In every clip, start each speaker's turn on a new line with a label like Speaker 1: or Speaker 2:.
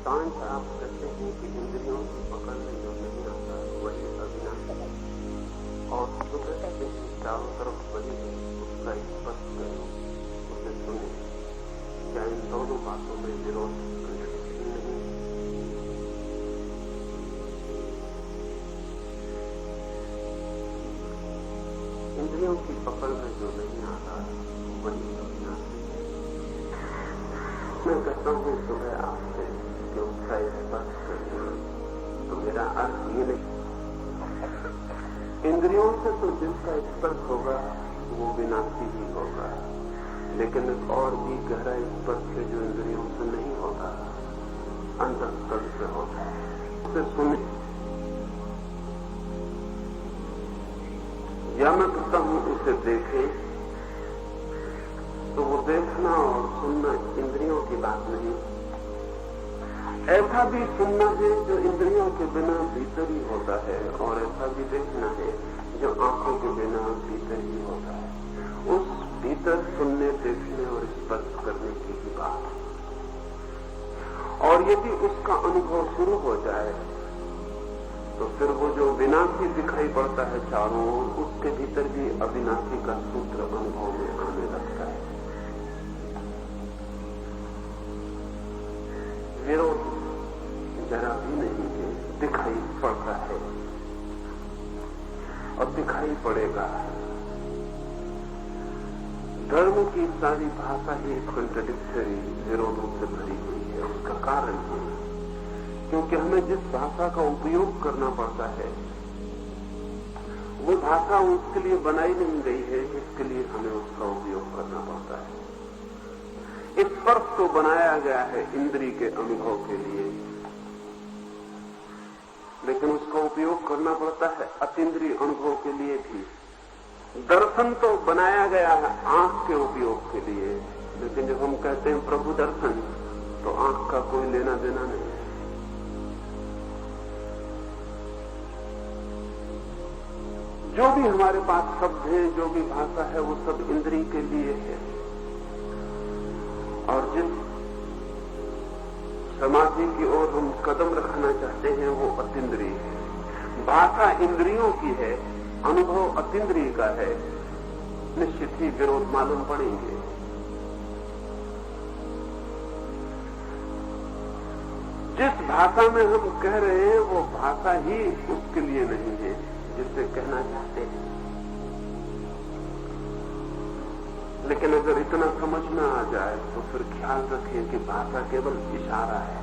Speaker 1: अधिकांश आप कहते हैं कि इंद्रियों की पकड़ में जो नहीं आता वही अविनाशी है, और सुबह से चारों तरफ बनी है उसका स्पर्श करें, उसे सुने। क्या इन दोनों बातों में विरोध नहीं? इंद्रियों की पकड़ में जो नहीं आता वही अविनाशी है। मैं कहता हूँ सुबह आपसे कि उसका स्पर्श करिए, तो मेरा अर्थ ये नहीं, इंद्रियों से तो जिसका स्पर्श होगा वो विनाशी ही होगा, लेकिन एक और भी गहरा स्पर्श है जो इंद्रियों से नहीं होता, अंतःकरण से होता है। उसे सुने, या मैं कहता हूं उसे देखें, तो वो देखना और सुनना इंद्रियों की बात नहीं, ऐसा भी सुनना है जो इंद्रियों के बिना भीतर ही होता है, और ऐसा भी देखना है जो आंखों के बिना भीतर ही होता है। उस भीतर सुनने, देखने और स्पर्श करने की भी बात, और यदि उसका अनुभव शुरू हो जाए तो फिर वो जो विनाशी दिखाई पड़ता है चारों ओर, उसके भीतर भी अविनाशी का सूत्र अनुभव में आने लगता है। विरोध जरा भी नहीं है, दिखाई पड़ता है और दिखाई पड़ेगा। धर्म की सारी भाषा ही कॉन्ट्रडिक्टरी, विरोधों से भरी हुई है। उसका कारण है क्योंकि हमें जिस भाषा का उपयोग करना पड़ता है वो भाषा उसके लिए बनाई नहीं गई है जिसके लिए हमें उसका उपयोग करना पड़ता है। स्पर्श तो बनाया गया है इंद्रिय के अनुभव के लिए, लेकिन उसका उपयोग करना पड़ता है अतीन्द्रिय अनुभव के लिए भी। दर्शन तो बनाया गया है आंख के उपयोग के लिए, लेकिन जब हम कहते हैं प्रभु दर्शन, तो आंख का कोई लेना देना नहीं है। जो भी हमारे पास शब्द है, जो भी भाषा है, वो सब इंद्रिय के लिए है, और जिस समाधि की ओर हम कदम रखना चाहते हैं वो अतीन्द्रिय है। भाषा इंद्रियों की है, अनुभव अतीन्द्रिय का है, निश्चित ही विरोध मालूम पड़ेंगे। जिस भाषा में हम कह रहे हैं वो भाषा ही उसके लिए नहीं है जिसे कहना चाहते हैं। लेकिन अगर इतना समझ में आ जाए तो फिर ख्याल रखें कि भाषा केवल इशारा है।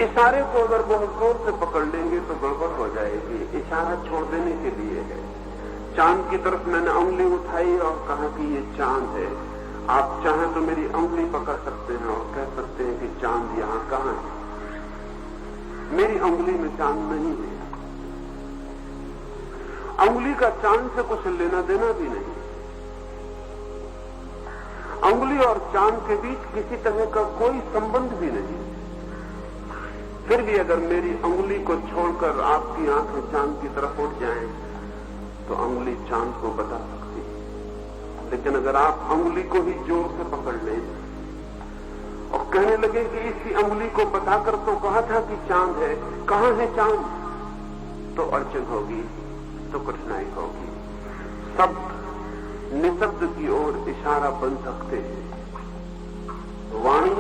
Speaker 1: इशारे को अगर बहुत जोर से पकड़ लेंगे तो गड़बड़ हो जाएगी। इशारा छोड़ देने के लिए है। चांद की तरफ मैंने उंगली उठाई और कहा कि ये चांद है। आप चाहें तो मेरी उंगली पकड़ सकते हैं और कह सकते हैं कि चांद यहां कहां है। मेरी उंगली में चांद नहीं है। उंगली का चांद से कुछ लेना देना भी नहीं। उंगली और चांद के बीच किसी तरह का कोई संबंध भी नहीं। फिर भी अगर मेरी उंगली को छोड़कर आपकी आंखें चांद की तरफ उठ जाएं, तो उंगली चांद को बता सकती है। लेकिन अगर आप उंगली को ही जोर से पकड़ लें और कहने लगे कि इसी उंगली को बताकर तो कहा था कि चांद है, कहां है चांद, तो अड़चन होगी, तो कठिनाई होगी। शब्द निशब्द की ओर इशारा बन सकते हैं। वाणी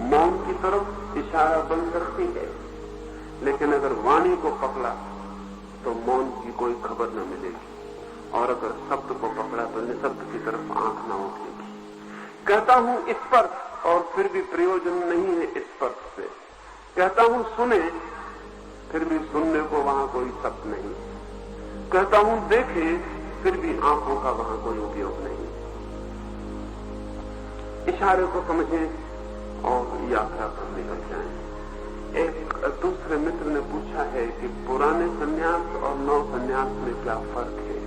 Speaker 1: मौन की तरफ इशारा बन सकती है, लेकिन अगर वाणी को पकड़ा तो मौन की कोई खबर न मिलेगी, और अगर शब्द को पकड़ा तो निशब्द की तरफ आंख न उठेगी। कहता हूं स्पर्श, और फिर भी प्रयोजन नहीं है स्पर्श से। कहता हूं सुने, फिर भी सुनने को वहां कोई शब्द नहीं। कहता हूं देखे, फिर भी आंखों का वहां कोई उपयोग नहीं। इशारे को समझें और यात्रा पर निकल जाएं। एक दूसरे मित्र ने पूछा है कि पुराने सन्यास और नव सन्यास में क्या फर्क है।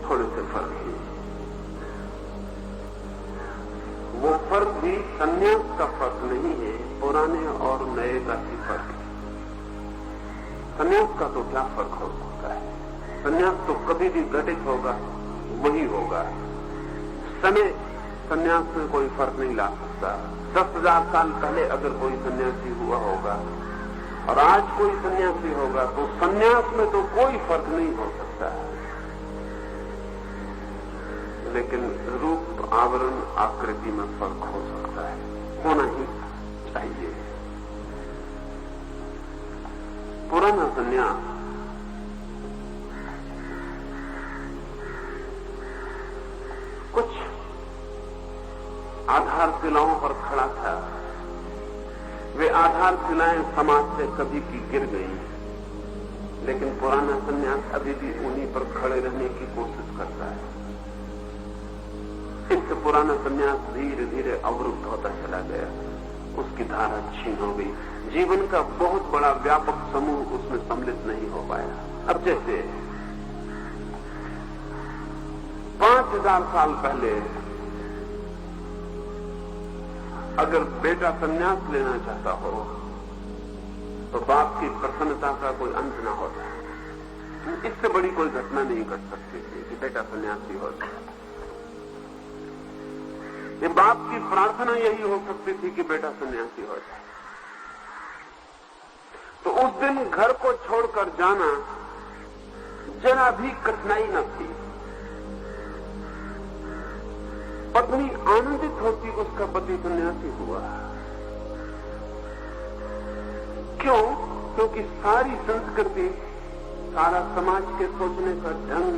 Speaker 1: थोड़े से फर्क है। वो फर्क भी सन्यास का फर्क नहीं है, पुराने और नए का ही फर्क है। संन्यास का तो क्या फर्क हो सकता है? संन्यास तो कभी भी घटित होगा, वही होगा। समय संन्यास में कोई फर्क नहीं ला सकता। 10,000 साल पहले अगर कोई सन्यासी हुआ होगा और आज कोई सन्यासी होगा तो सन्यास में तो कोई फर्क नहीं हो सकता, लेकिन रूप, आवरण, आकृति में फर्क हो सकता है, होना ही चाहिए। पुराना सन्यास कुछ आधारशिलाओं पर खड़ा था। वे आधारशिलाएं समाज से कभी की गिर गई, लेकिन पुराना सन्यास अभी भी उन्हीं पर खड़े रहने की कोशिश करता है। इससे पुराना सन्यास धीरे धीरे अवरुद्ध होता चला गया, उसकी धारा छीन हो गई, जीवन का बहुत बड़ा व्यापक समूह उसमें सम्मिलित नहीं हो पाया। अब जैसे 5,000 साल पहले अगर बेटा संन्यास लेना चाहता हो तो बाप की प्रसन्नता का कोई अंत ना होता। इससे बड़ी कोई घटना नहीं घट सकती थी कि बेटा सन्यासी हो जाए। ये बाप की प्रार्थना यही हो सकती थी कि बेटा सन्यासी हो जाए। तो उस दिन घर को छोड़कर जाना जरा भी कठिनाई न थी। पत्नी आनंदित होती उसका पति सन्यासी हुआ। क्यों? क्योंकि सारी संस्कृति, सारा समाज के सोचने का ढंग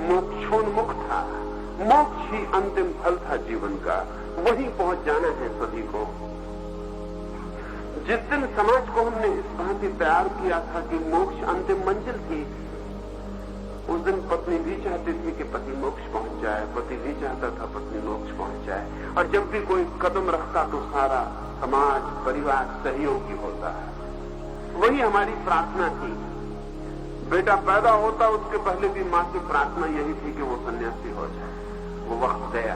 Speaker 1: मोक्षोन्मुख था। मोक्ष ही अंतिम फल था जीवन का, वहीं पहुंच जाना है सभी को। जिस दिन समाज को हमने इस भांति तैयार किया था कि मोक्ष अंतिम मंजिल थी, उस दिन पत्नी भी चाहती थी कि पति मोक्ष पहुंच जाए, पति भी चाहता था पत्नी मोक्ष पहुंच जाए। और जब भी कोई कदम रखता तो सारा समाज, परिवार सहयोगी होता है। वही हमारी प्रार्थना थी। बेटा पैदा होता उसके पहले भी मां की प्रार्थना यही थी कि वो सन्यासी हो जाए। वो वक्त गया,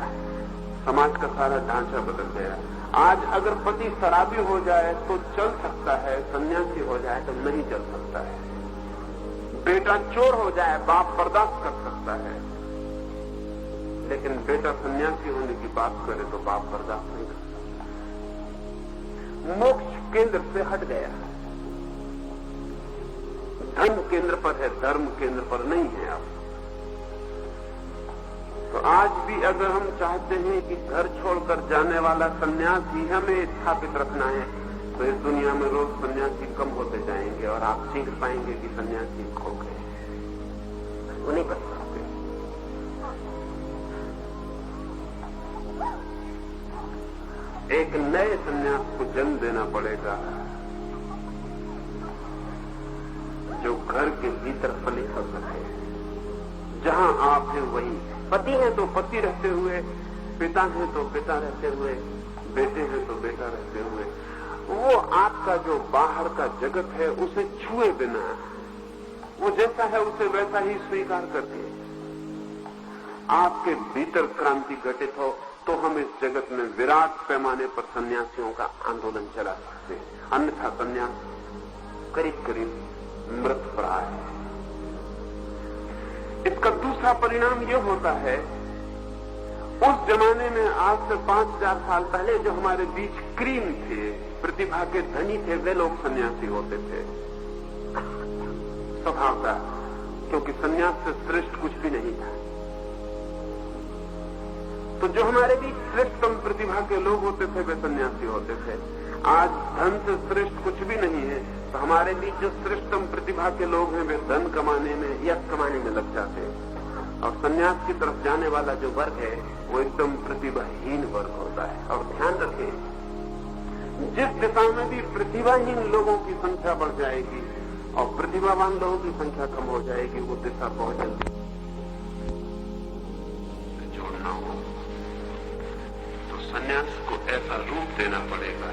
Speaker 1: समाज का सारा ढांचा बदल गया। आज अगर पति शराबी हो जाए तो चल सकता है, सन्यासी हो जाए तो नहीं चल सकता है। बेटा चोर हो जाए बाप बर्दाश्त कर सकता है, लेकिन बेटा सन्यासी होने की बात करे तो बाप बर्दाश्त नहीं कर सकता। मोक्ष केंद्र से हट गया, धन केंद्र पर है, धर्म केंद्र पर नहीं है। अब तो आज भी अगर हम चाहते हैं कि घर छोड़कर जाने वाला सन्यास ही हमें स्थापित रखना है, तो इस दुनिया में रोज सन्यासी कम होते जाएंगे और आप सीख पाएंगे कि सन्यासी खो गए, वो नहीं कर सकते। एक नए सन्यास को जन्म देना पड़ेगा जो घर के भीतर फलित हो सके। जहां आप हैं वहीं, पति हैं तो पति रहते हुए, पिता हैं तो पिता रहते हुए, बेटे हैं तो बेटा रहते हुए, वो आपका जो बाहर का जगत है उसे छुए बिना, वो जैसा है उसे वैसा ही स्वीकार करके आपके भीतर क्रांति घटित हो, तो हम इस जगत में विराट पैमाने पर सन्यासियों का आंदोलन चला सकते हैं। अन्यथा सन्यास करीब करीब मृत प्राय है। इसका दूसरा परिणाम यह होता है, उस जमाने में आज से 5,000 साल पहले जो हमारे बीच क्रीम थे, प्रतिभा के धनी थे, वे लोग सन्यासी होते थे स्वभाव का, क्योंकि सन्यास से श्रेष्ठ कुछ भी नहीं था। तो जो हमारे बीच श्रेष्ठतम प्रतिभा के लोग होते थे वे सन्यासी होते थे। आज धन से श्रेष्ठ कुछ भी नहीं है, तो हमारे बीच जो श्रेष्ठतम प्रतिभा के लोग हैं वे धन कमाने में, यश कमाने में लग जाते हैं। और सन्यास की तरफ जाने वाला जो वर्ग है वो एकदम प्रतिभाहीन वर्ग होता है। और ध्यान रखें, जिस दिशा में भी प्रतिभाहीन लोगों की संख्या बढ़ जाएगी और प्रतिभावान लोगों की संख्या कम हो जाएगी, वो दिशा बहुत जल्दी जोड़ना हो तो सन्यास को ऐसा रूप देना पड़ेगा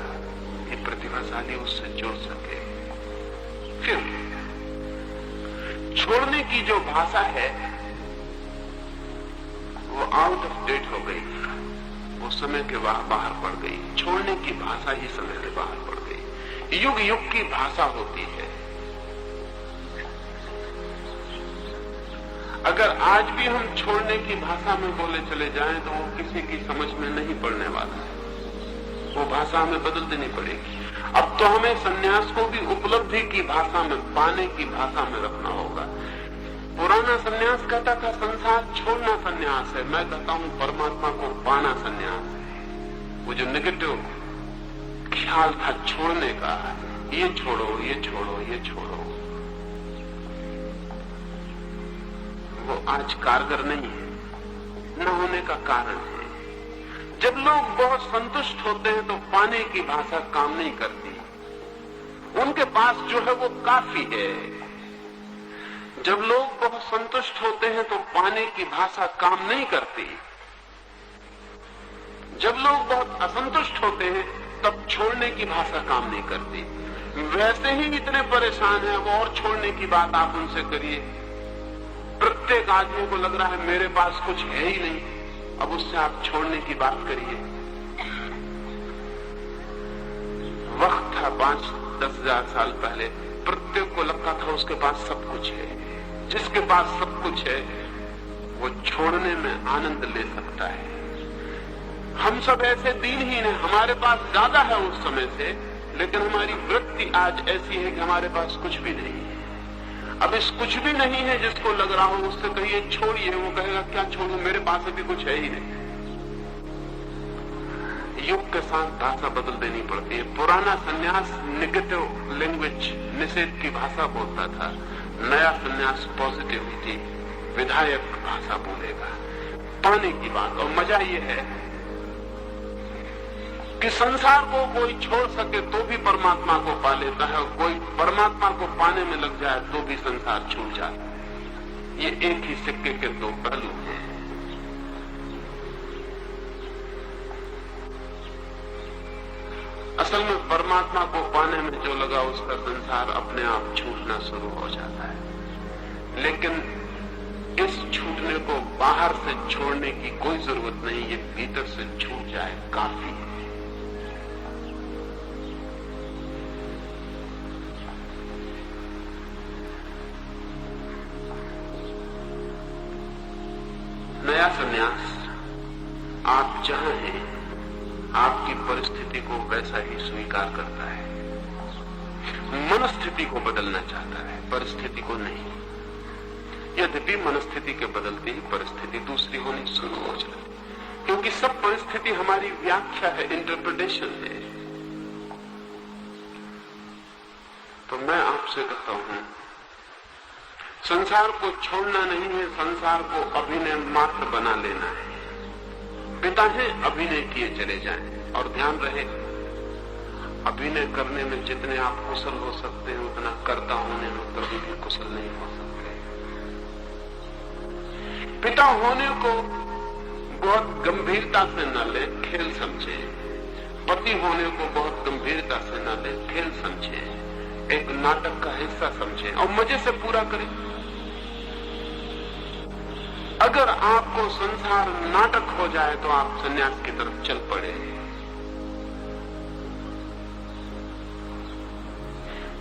Speaker 1: कि प्रतिभाशाली उससे जुड़ सके। फिर छोड़ने की जो भाषा है वो आउट ऑफ डेट हो गई, वो समय के बाहर पड़ गई। छोड़ने की भाषा ही समय से बाहर पड़ गई। युग युग की भाषा होती है, अगर आज भी हम छोड़ने की भाषा में बोले चले जाएं तो वो किसी की समझ में नहीं पड़ने वाला है, वो भाषा हमें बदल देनी पड़ेगी। अब तो हमें सन्यास को भी उपलब्धि की भाषा में, पाने की भाषा में रखना होगा। पुराना सन्यास कहता था संसार छोड़ना सन्यास है, मैं कहता हूं परमात्मा को पाना सन्यास है। वो जो नेगेटिव ख्याल था छोड़ने का, ये छोड़ो, ये छोड़ो, ये छोड़ो, वो आज कारगर नहीं है, न होने का कारण है। जब लोग बहुत संतुष्ट होते हैं तो पाने की भाषा काम नहीं करती, उनके पास जो है वो काफी है। जब लोग बहुत संतुष्ट होते हैं तो पाने की भाषा काम नहीं करती। जब लोग बहुत असंतुष्ट होते हैं तब छोड़ने की भाषा काम नहीं करती। वैसे ही इतने परेशान हैं, वो और छोड़ने की बात आप उनसे करिए। प्रत्येक आदमी को लग रहा है मेरे पास कुछ है ही नहीं, अब उससे आप छोड़ने की बात करिए। वक्त था 5-10 हजार साल पहले, प्रत्येक को लगता था उसके पास सब कुछ है। जिसके पास सब कुछ है वो छोड़ने में आनंद ले सकता है। हम सब ऐसे दीनहीन हैं, हमारे पास ज्यादा है उस समय से, लेकिन हमारी वृत्ति आज ऐसी है कि हमारे पास कुछ भी नहीं है। अब इस कुछ भी नहीं है जिसको लग रहा हो उससे कहिए छोड़िए, वो कहेगा क्या छोड़ू, मेरे पास अभी कुछ है ही नहीं। युग के साथ भाषा बदल देनी पड़ती है। पुराना सन्यास नेगेटिव लैंग्वेज, निषेध की भाषा बोलता था, नया सन्यास पॉजिटिविटी, विधायक भाषा बोलेगा, पाने की बात। और मजा ये है कि संसार को कोई छोड़ सके तो भी परमात्मा को पा लेता है, और कोई परमात्मा को पाने में लग जाए तो भी संसार छूट जाता है। ये एक ही सिक्के के दो पहलू हैं। असल में परमात्मा को पाने में जो लगा उसका संसार अपने आप छूटना शुरू हो जाता है। लेकिन इस छूटने को बाहर से छोड़ने की कोई जरूरत नहीं, ये भीतर से छूट जाए काफी है। नया सन्यास आप जहां हैं आपकी परिस्थिति को वैसा ही स्वीकार करता है, मनस्थिति को बदलना चाहता है, परिस्थिति को नहीं। यद्यपि मनस्थिति के बदलते ही परिस्थिति दूसरी होनी शुरू हो जाती, क्योंकि सब परिस्थिति हमारी व्याख्या है, इंटरप्रिटेशन है। तो मैं आपसे कहता हूं संसार को छोड़ना नहीं है, संसार को अभिनय मात्र बना लेना है। पिता है, अभिनय किए चले जाएं, और ध्यान रहे अभिनय करने में जितने आप कुशल हो सकते हैं उतना कर्ता होने में कभी भी कुशल नहीं हो सकते। पिता होने को बहुत गंभीरता से न ले, खेल समझे। पति होने को बहुत गंभीरता से न ले, खेल समझे, एक नाटक का हिस्सा समझे और मजे से पूरा करें। अगर आपको संसार नाटक हो जाए तो आप सन्यास की तरफ चल पड़े।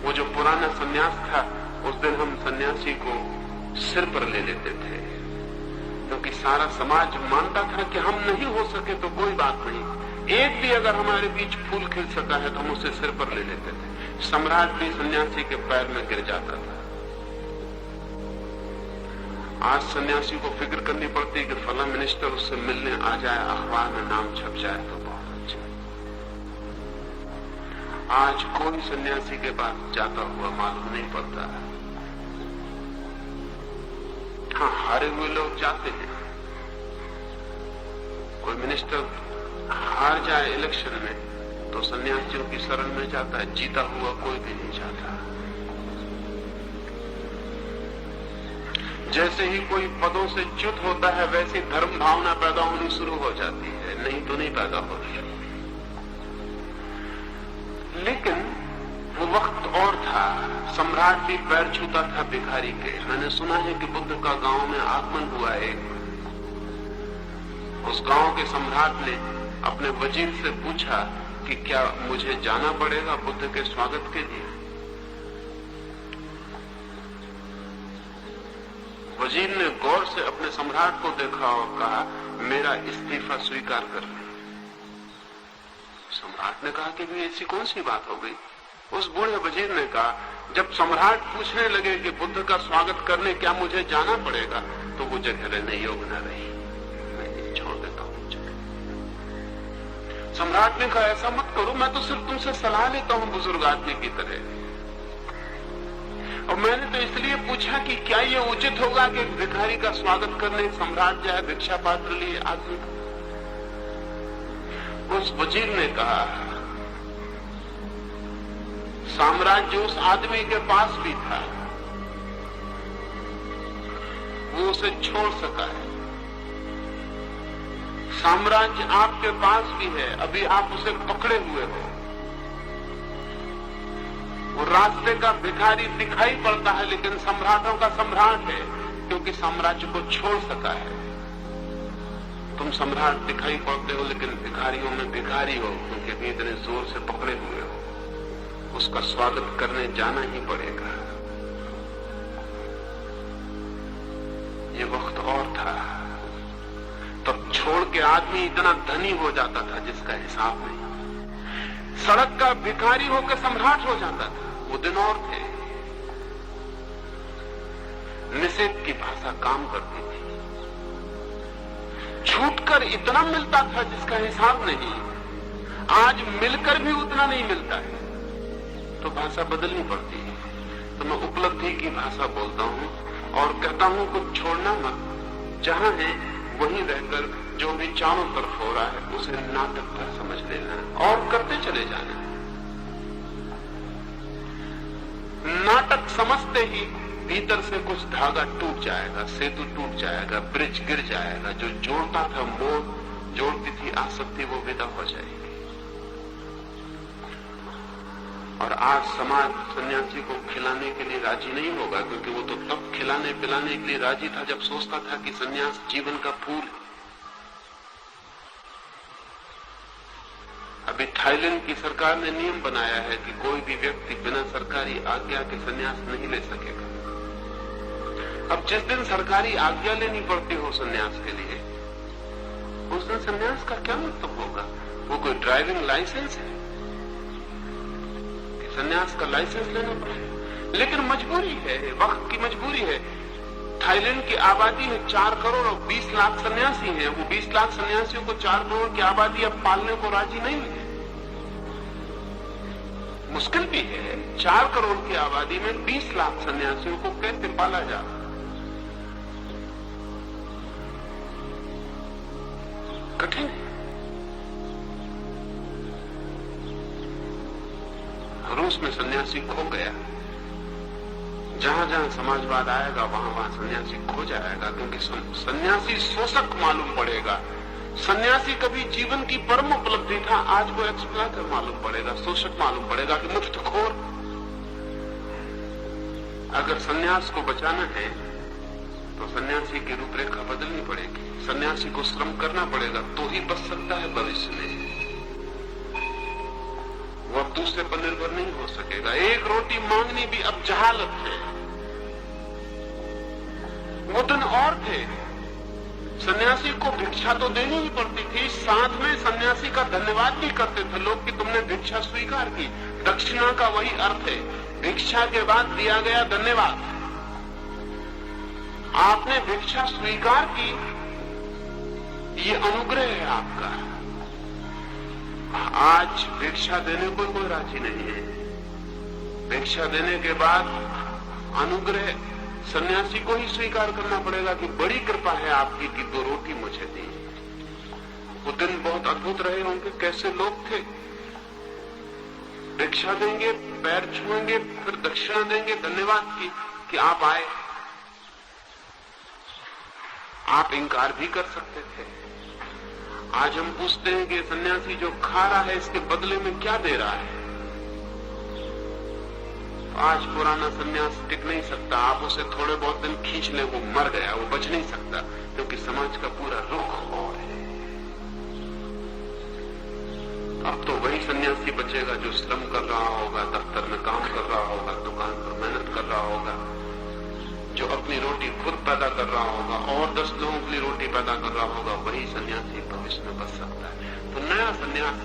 Speaker 1: वो जो पुराना सन्यास था, उस दिन हम सन्यासी को सिर पर ले लेते थे, क्योंकि सारा समाज मानता था कि हम नहीं हो सके तो कोई बात नहीं, एक भी अगर हमारे बीच फूल खिल सका है तो हम उसे सिर पर ले लेते थे। सम्राट भी सन्यासी के पैर में गिर जाता था। आज सन्यासी को फिक्र करनी पड़ती है कि फला मिनिस्टर उससे मिलने आ जाए, अखबार में नाम छप जाए तो बहुत अच्छा। आज कोई सन्यासी के पास जाता हुआ मालूम नहीं पड़ता। हाँ, हारे हुए लोग जाते हैं। कोई मिनिस्टर हार जाए इलेक्शन में तो सन्यासियों की शरण में जाता है, जीता हुआ कोई भी नहीं जाता। जैसे ही कोई पदों से च्युत होता है वैसी धर्म भावना पैदा होनी शुरू हो जाती है, नहीं तो नहीं पैदा होती। लेकिन वो वक्त और था, सम्राट भी पैर छूता था भिखारी के। मैंने सुना है कि बुद्ध का गांव में आगमन हुआ एक। उस गांव के सम्राट ने अपने वजीर से पूछा कि क्या मुझे जाना पड़ेगा बुद्ध के स्वागत के लिए। वजीर ने गौर से अपने सम्राट को देखा और कहा, मेरा इस्तीफा स्वीकार कर ले। सम्राट ने कहा कि भी ऐसी कौन सी बात हो गई? उस बूढ़े वजीर ने कहा, जब सम्राट पूछने लगे कि बुद्ध का स्वागत करने क्या मुझे जाना पड़ेगा, तो वो जगह रहने योग्य न रही, मैं छोड़ देता हूं। सम्राट ने कहा, ऐसा मत करो, मैं तो सिर्फ तुमसे सलाह लेता हूं बुजुर्ग आदमी की तरह, और मैंने तो इसलिए पूछा कि क्या ये उचित होगा कि भिखारी का स्वागत करने सम्राट जाए भिक्षा पात्र लिए आदमी। उस वजीर ने कहा, साम्राज्य उस आदमी के पास भी था, वो उसे छोड़ सका है। साम्राज्य आपके पास भी है, अभी आप उसे पकड़े हुए हो। वो रास्ते का भिखारी दिखाई पड़ता है, लेकिन सम्राटों का सम्राट है, क्योंकि साम्राज्य को छोड़ सका है। तुम सम्राट दिखाई पड़ते हो, लेकिन भिखारियों में भिखारी हो, क्योंकि भी इतने जोर से पकड़े हुए हो। उसका स्वागत करने जाना ही पड़ेगा। ये वक्त और था, तब छोड़ के आदमी इतना धनी हो जाता था जिसका हिसाब नहीं। सड़क का भिखारी होकर सम्राट हो जाता था, वो दिन और थे। निषेध की भाषा काम करती थी। छूटकर इतना मिलता था जिसका हिसाब नहीं, आज मिलकर भी उतना नहीं मिलता है, तो भाषा बदलनी पड़ती है। तो मैं उपलब्धि की भाषा बोलता हूं और कहता हूं कुछ छोड़ना मत, जहां है वहीं रहकर जो भी चारों तरफ हो रहा है उसे नाटक का समझ लेना और करते चले जाना। नाटक समझते ही भीतर से कुछ धागा टूट जाएगा, सेतु टूट जाएगा, ब्रिज गिर जाएगा, जो जोड़ता था मोह, जोड़ती थी आसक्ति, वो विदा हो जाएगी। और आज समाज सन्यासी को खिलाने के लिए राजी नहीं होगा, क्योंकि वो तो तब खिलाने पिलाने के लिए राजी था जब सोचता था कि सन्यास जीवन का फूल है। अभी थाईलैंड की सरकार ने नियम बनाया है कि कोई भी व्यक्ति बिना सरकारी आज्ञा के सन्यास नहीं ले सकेगा। अब जिस दिन सरकारी आज्ञा लेनी पड़ती हो सन्यास के लिए, उस दिन सन्यास का क्या मतलब होगा? वो कोई ड्राइविंग लाइसेंस है? सन्यास का लाइसेंस लेना पड़ेगा। लेकिन मजबूरी है, वक्त की मजबूरी है। थाईलैंड की आबादी है 4 करोड़ और 20 लाख सन्यासी हैं। वो 20 लाख सन्यासियों को 4 करोड़ की आबादी अब पालने को राजी नहीं है। मुश्किल भी है, 4 करोड़ की आबादी में 20 लाख सन्यासियों को कैसे पाला जा? कठिन है। रूस में सन्यासी खो गया। जहां जहां समाजवाद आएगा वहां वहां सन्यासी खो जाएगा, क्योंकि सन्यासी शोषक मालूम पड़ेगा। सन्यासी कभी जीवन की परम उपलब्धि था, आज वो एक्सप्लॉइटर मालूम पड़ेगा, शोषक मालूम पड़ेगा कि मुफ्तखोर। अगर सन्यास को बचाना है तो सन्यासी की रूपरेखा बदलनी पड़ेगी। सन्यासी को श्रम करना पड़ेगा, तो ही बच सकता है भविष्य में। वो अब दूसरे पर निर्भर नहीं हो सकेगा। एक रोटी मांगनी भी अब जहालत है। वो दिन और थे, सन्यासी को भिक्षा तो देनी ही पड़ती थी, साथ में सन्यासी का धन्यवाद भी करते थे लोग कि तुमने भिक्षा स्वीकार की। दक्षिणा का वही अर्थ है, भिक्षा के बाद दिया गया धन्यवाद। आपने भिक्षा स्वीकार की, ये अनुग्रह है आपका। आज भिक्षा देने को कोई राजी नहीं है। भिक्षा देने के बाद अनुग्रह सन्यासी को ही स्वीकार करना पड़ेगा कि बड़ी कृपा है आपकी कि 2 रोटी मुझे दी। वो दिन बहुत अद्भुत रहे होंगे। कैसे लोग थे, भिक्षा देंगे, पैर छुएंगे, फिर दक्षिणा देंगे धन्यवाद की कि आप आए। आप इंकार भी कर सकते थे। आज हम पूछते हैं कि सन्यासी जो खा रहा है इसके बदले में क्या दे रहा है। आज पुराना सन्यास टिक नहीं सकता। आप उसे थोड़े बहुत दिन खींच ले, वो मर गया, वो बच नहीं सकता, क्योंकि समाज का पूरा रुख और है। अब तो वही सन्यासी बचेगा जो श्रम कर रहा होगा, दफ्तर में काम कर रहा होगा, दुकान पर मेहनत कर रहा होगा, जो अपनी रोटी खुद पैदा कर रहा होगा और 10 लोगों के लिए रोटी पैदा कर रहा होगा, वही सन्यासी भविष्य में बच सकता है। तो नया सन्यास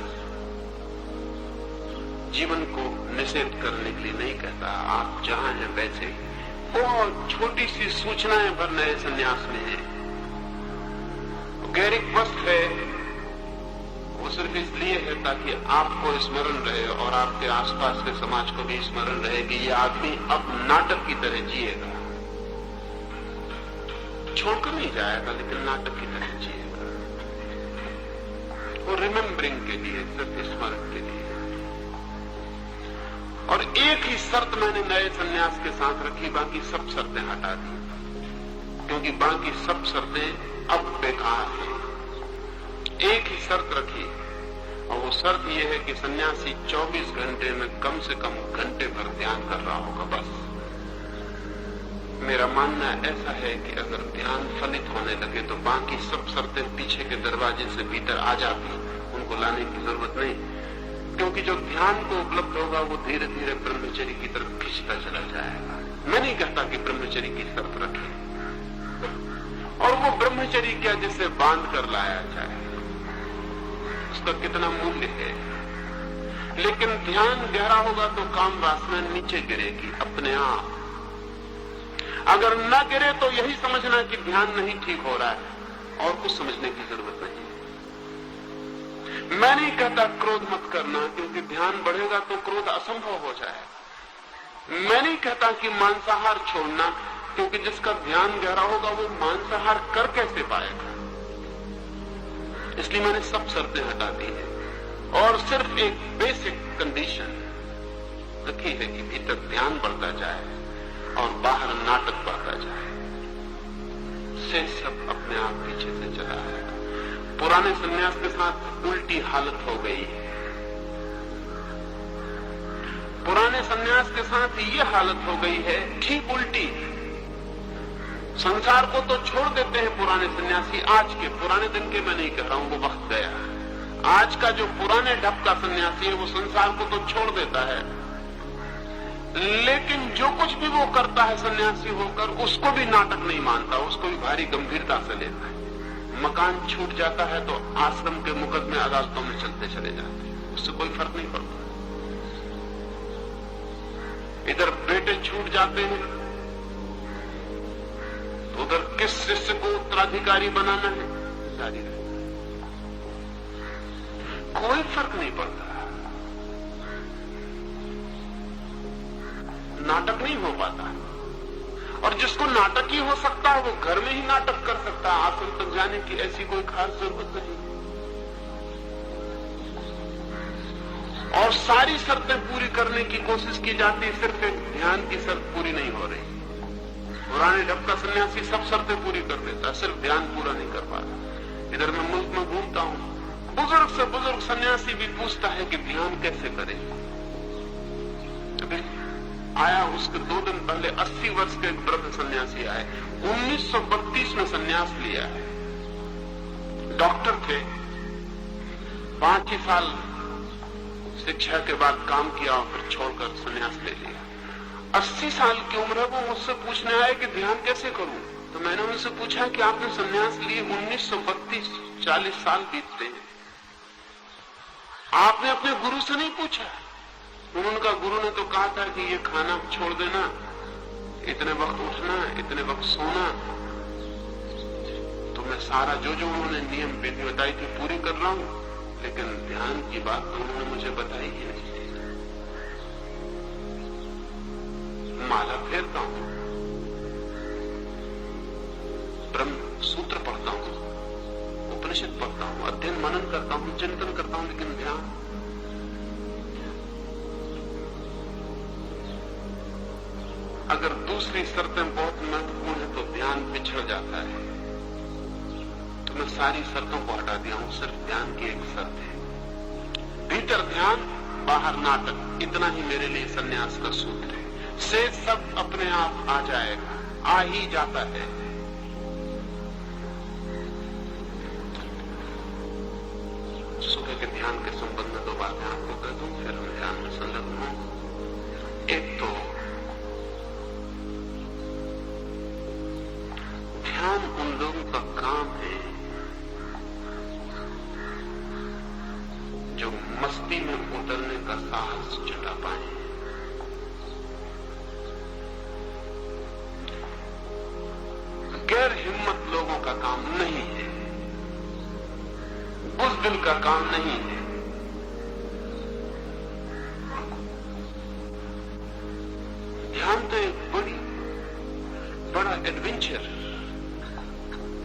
Speaker 1: जीवन को निषेध करने के लिए नहीं कहता, आप जहां हैं वैसे ही। बहुत छोटी सी सूचनाएं पर नए सन्यास में है। गैरिक वस्त है, वो सिर्फ इसलिए है ताकि आपको स्मरण रहे और आपके आसपास के समाज को भी स्मरण रहे कि ये आदमी अब नाटक की तरह जिएगा, छोड़कर नहीं जाएगा लेकिन नाटक की तरह जिएगा। वो रिमेम्बरिंग के लिए, सिर्फ स्मरण के लिए। और एक ही शर्त मैंने नए सन्यास के साथ रखी, बाकी सब शर्तें हटा दी, क्योंकि बाकी सब शर्तें अब बेकार है। एक ही शर्त रखी, और वो शर्त यह है कि सन्यासी 24 घंटे में कम से कम घंटे भर ध्यान कर रहा होगा, बस। मेरा मानना ऐसा है कि अगर ध्यान फलित होने लगे तो बाकी सब शर्तें पीछे के दरवाजे से भीतर आ जाती, उनको लाने की जरूरत नहीं, क्योंकि जो ध्यान को उपलब्ध होगा वो धीरे धीरे ब्रह्मचर्य की तरफ खींचता चला जाएगा। मैं नहीं कहता कि ब्रह्मचर्य की शर्त रखें, और वो ब्रह्मचर्य क्या जिसे बांध कर लाया जाए, उसका कितना मूल्य है। लेकिन ध्यान गहरा होगा तो काम वासना नीचे गिरेगी अपने आप। अगर न गिरे तो यही समझना कि ध्यान नहीं ठीक हो रहा है, और कुछ समझने की जरूरत नहीं। मैं नहीं कहता क्रोध मत करना, क्योंकि ध्यान बढ़ेगा तो क्रोध असंभव हो जाएगा। मैं नहीं कहता कि मांसाहार छोड़ना, क्योंकि जिसका ध्यान गहरा होगा वो मांसाहार कर कैसे पाएगा। इसलिए मैंने सब शर्तें हटा दी है और सिर्फ एक बेसिक कंडीशन रखी है कि भीतर ध्यान बढ़ता जाए और बाहर नाटक बढ़ता जाए, से सब अपने आप पीछे से चला आएगा। पुराने सन्यास के साथ उल्टी हालत हो गई है। पुराने सन्यास के साथ ये हालत हो गई है, ठीक उल्टी। संसार को तो छोड़ देते हैं पुराने सन्यासी, आज के, पुराने दिन के मैं नहीं कह रहा हूं, वो वक्त गया। आज का जो पुराने ढप का सन्यासी है वो संसार को तो छोड़ देता है, लेकिन जो कुछ भी वो करता है सन्यासी होकर, उसको भी नाटक नहीं मानता, उसको भी भारी गंभीरता से लेता है। मकान छूट जाता है तो आश्रम के मुकदमे अदालतों में चलते चले जाते हैं, उससे कोई फर्क नहीं पड़ता। इधर बेटे छूट जाते हैं तो उधर किस शिष्य को उत्तराधिकारी बनाना है जारी रहता है, कोई फर्क नहीं पड़ता। नाटक नहीं हो पाता, और जिसको नाटक ही हो सकता है वो घर में ही नाटक कर सकता है। आश्रम तक जाने की ऐसी कोई खास जरूरत नहीं। और सारी शर्तें पूरी करने की कोशिश की जाती, सिर्फ एक ध्यान की शर्त पूरी नहीं हो रही। पुराने ढप का सन्यासी सब शर्तें पूरी कर देता, सिर्फ ध्यान पूरा नहीं कर पा रहा। इधर मैं मुल्क में घूमता हूं, बुजुर्ग से बुजुर्ग सन्यासी भी पूछता है कि ध्यान कैसे करें। आया उसके 2 दिन पहले 80 वर्ष के एक वृद्ध सन्यासी आए, 1932 में सन्यास लिया है, डॉक्टर थे, 5 ही साल शिक्षा के बाद काम किया और फिर छोड़कर सन्यास ले लिया। 80 साल की उम्र है, वो मुझसे पूछने आए कि ध्यान कैसे करूं। तो मैंने उनसे पूछा कि आपने सन्यास लिए 1932, 40 साल बीतते हैं, आपने अपने गुरु से नहीं पूछा? उनका गुरु ने तो कहा था कि ये खाना छोड़ देना, इतने वक्त उठना, इतने वक्त सोना। तो मैं सारा जो उन्होंने नियम विधि बताई थी पूरी कर रहा हूं, लेकिन ध्यान की बात तो उन्होंने मुझे बताई ही नहीं। माला फेरता हूं, ब्रह्म सूत्र पढ़ता हूं, उपनिषद पढ़ता हूं, अध्ययन मनन करता हूं, चिंतन करता हूं, लेकिन ध्यान। अगर दूसरी शर्तें बहुत महत्वपूर्ण है तो ध्यान पिछड़ जाता है। तो मैं सारी शर्तों को हटा दिया हूं, सिर्फ ध्यान की एक शर्त है, भीतर ध्यान बाहर नाटक। इतना ही मेरे लिए सन्यास का सूत्र है। से सब अपने आप आ जाएगा, आ ही जाता है। सुबह के ध्यान के संबंध में 2 बातें आपको कह दूं, फिर हम ध्यान में संलग्न हूं। एक तो साहस जुटा पाए। गैर हिम्मत लोगों का काम नहीं है, बुज़दिल का काम नहीं है। ध्यान तो एक बड़ा एडवेंचर,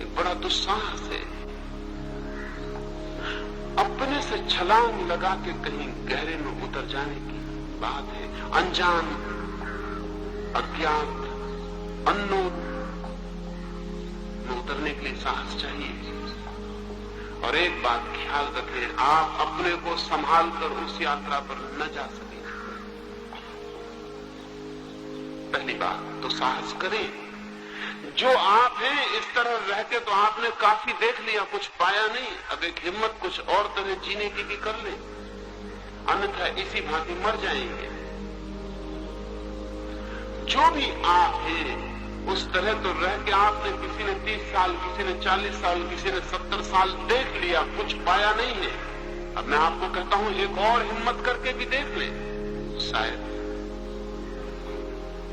Speaker 1: एक बड़ा दुस्साहस है। अपने से छलांग लगा के कहीं गहरे में उतर जाने की बात है। अनजान, अज्ञात, अननोन में उतरने के लिए साहस चाहिए। और एक बात ख्याल रखें, आप अपने को संभाल कर उस यात्रा पर न जा सकें। पहली बात तो साहस करें। जो आप हैं इस तरह रह के तो आपने काफी देख लिया, कुछ पाया नहीं। अब एक हिम्मत कुछ और तरह जीने की भी कर लें, अन्यथा इसी भांति मर जाएंगे। जो भी आप हैं उस तरह तो रह के आपने, किसी ने 30 साल, किसी ने 40 साल, किसी ने 70 साल देख लिया, कुछ पाया नहीं है। अब मैं आपको कहता हूं एक और हिम्मत करके भी देख लें, शायद।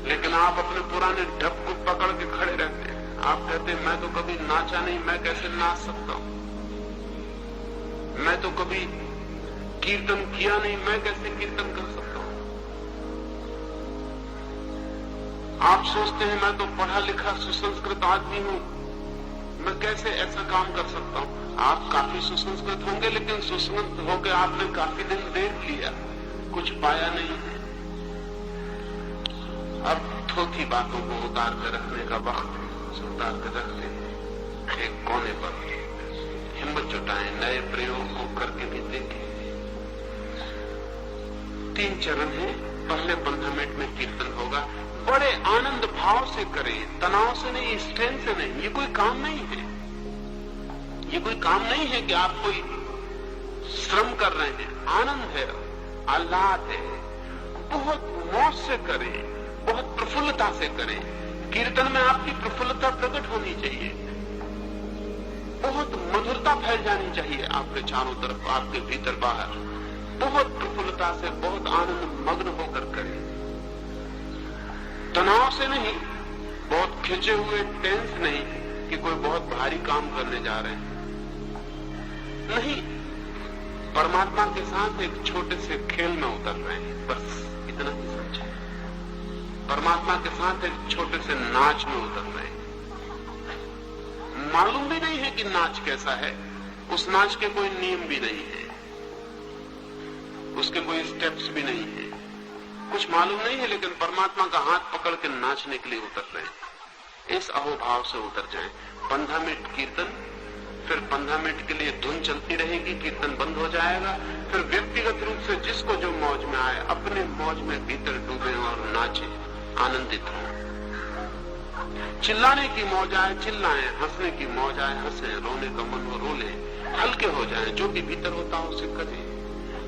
Speaker 1: लेकिन आप अपने पुराने ढप को पकड़ के खड़े रहते हैं। आप कहते हैं मैं तो कभी नाचा नहीं, मैं कैसे नाच सकता हूं। मैं तो कभी कीर्तन किया नहीं, मैं कैसे कीर्तन कर सकता हूं। आप सोचते हैं मैं तो पढ़ा लिखा सुसंस्कृत आदमी हूं, मैं कैसे ऐसा काम कर सकता हूं। आप काफी सुसंस्कृत होंगे, लेकिन सुसंस्कृत होकर आपने काफी दिन देख लिया, कुछ पाया नहीं है। अब थोथी बातों को उतार कर रखने का वक्त है। उतार कर रख ले एक कोने पर, हिम्मत जुटाएं, नए प्रयोग को करके भी देखें। 3 चरण है। पहले 15 मिनट में कीर्तन होगा। बड़े आनंद भाव से करें, तनाव से नहीं, स्ट्रेन से नहीं। ये कोई काम नहीं है, ये कोई काम नहीं है कि आप कोई श्रम कर रहे हैं। आनंद है, आह्लाद है। बहुत मौज से करें, बहुत प्रफुल्लता से करें। कीर्तन में आपकी प्रफुल्लता प्रकट होनी चाहिए, बहुत मधुरता फैल जानी चाहिए आपके चारों तरफ, आपके भीतर बाहर। बहुत प्रफुल्लता से, बहुत आनंद मग्न होकर करें। तनाव से नहीं, बहुत खिंचे हुए, टेंस नहीं कि कोई बहुत भारी काम करने जा रहे हैं। नहीं, परमात्मा के साथ एक छोटे से खेल में उतर रहे हैं, बस इतना ही समझे। परमात्मा के साथ एक छोटे से नाच में उतर रहे हैं। मालूम भी नहीं है कि नाच कैसा है, उस नाच के कोई नियम भी नहीं है, उसके कोई स्टेप्स भी नहीं है, कुछ मालूम नहीं है। लेकिन परमात्मा का हाथ पकड़ के नाचने के लिए उतर रहे हैं। इस अहोभाव से उतर जाएं। 15 मिनट कीर्तन, फिर 15 मिनट के लिए धुन चलती रहेगी, कीर्तन बंद हो जाएगा। फिर व्यक्तिगत रूप से जिसको जो मौज में आए, अपने मौज में भीतर डूबे और नाचे, आनंदित हो। चिल्लाने की मौज आए चिल्लाएं, हंसने की मौज आए हंसें, रोने का मन हो रो लें, हल्के हो जाएं। जो भी भीतर होता हो उसे करें।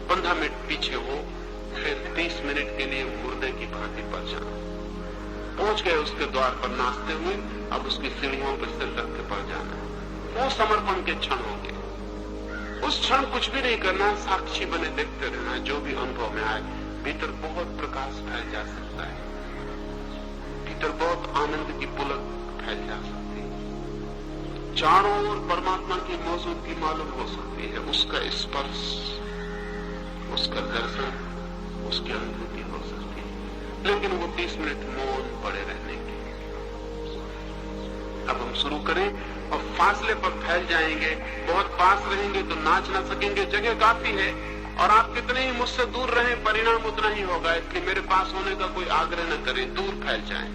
Speaker 1: 15 मिनट पीछे हो, फिर 30 मिनट के लिए मुर्दे की भांति पर जाना। पहुंच गए उसके द्वार पर नाचते हुए, अब उसकी सीढ़ियों पर सिर रख के पड़ जाना। वो समर्पण के क्षण होंगे। उस क्षण कुछ भी नहीं करना, साक्षी बने देखते रहना। जो भी अनुभव में आए, भीतर बहुत प्रकाश फैल जा सकता है, भीतर बहुत आनंद की पुलक फैल जा सकती है। चारों ओर परमात्मा की मौजूदगी मालूम हो सकती है, उसका स्पर्श, उसका दर्शन, उसकी अनुभूति हो सकती है। लेकिन वो 30 मिनट मौन पड़े रहने के। अब हम शुरू करें और फासले पर फैल जाएंगे। बहुत पास रहेंगे तो नाच ना सकेंगे, जगह काफी है। और आप कितने ही मुझसे दूर रहें, परिणाम उतना ही होगा। इसलिए मेरे पास होने का कोई आग्रह न करें, दूर फैल जाएं।